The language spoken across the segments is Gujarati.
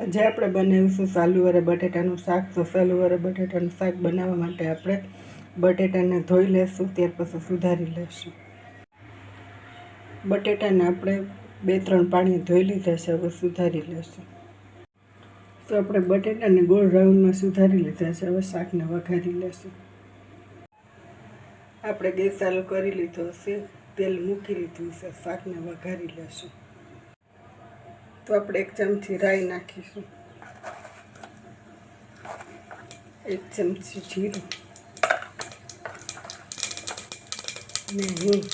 આજે આપણે બનાવીશું સાલુવાળા બટેટાનું શાક. તો સાલુવાળા બટેટાનું શાક બનાવવા માટે આપણે બટેટાને ધોઈ લેશું, ત્યાર પછી સુધારી લેશું. બટેટાને આપણે 2-3 પાણી ધોઈ લીધા છે, હવે સુધારી લેશું. તો આપણે બટેટાને ગોળ રાઉન્ડમાં સુધારી લીધા છે, હવે શાકને વઘારી લેશું. આપણે ગેસ ચાલુ કરી લીધો છે, તેલ મૂકી લીધું છે, શાકને વઘારી લેશું. તો આપણે 1 ચમચી રાઈ નાખીશું, 1 ચમચી જીરું ને હિંગ.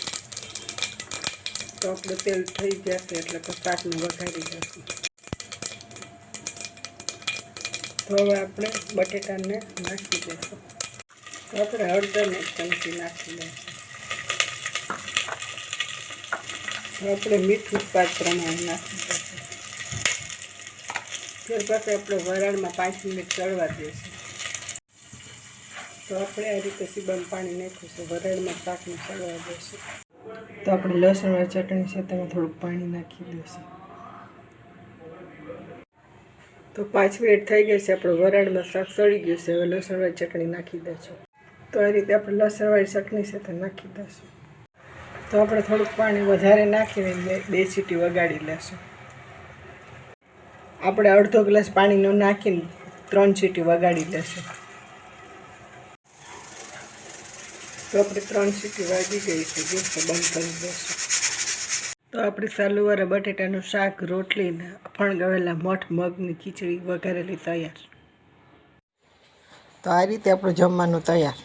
તો આપણે તેલ થઈ જશે એટલે કે શાકને વઘારી લઈશું. તો હવે આપણે બટેટાને નાખી દઈશું. તો આપણે હળદર 1 ચમચી નાખી દઈશું. તો આપણે મીઠું સ્વાદ પ્રમાણે નાખી દઈશું. ત્યાર પછી આપણે વરાળમાં 5 મિનિટ ચડવા દઈશું. તો આપણે આ રીતે સીબામાં પાણી નાખ્યું છે, વરાળમાં શાકને ચડવા દઈશું. તો આપણે લસણવાળી ચટણી છે, તેમાં થોડુંક પાણી નાખી દઈશું. તો 5 મિનિટ થઈ ગઈ છે, આપણે વરાળમાં શાક સળી ગયું છે. હવે લસણવાળી ચટણી નાખી દઈશું. તો આ રીતે આપણે લસણવાળી ચટણી છે તે નાખી દઈશું. તો આપણે થોડુંક પાણી વધારે નાખીને 2 સીટી વગાડી લેશું. આપણે અડધો ગ્લાસ પાણીનો નાખીને 3 સીટી વગાડી લેશું. તો આપણે 3 સીટી વાગી ગઈ છે, ગેસ બંધ કરી દઈશું. તો આપણે સાલુવાળા બટેટાનું શાક, રોટલી ને ફણગાવેલા મઠ મગની ખીચડી વઘારેલી તૈયાર. તો આ રીતે આપણું જમવાનું તૈયાર.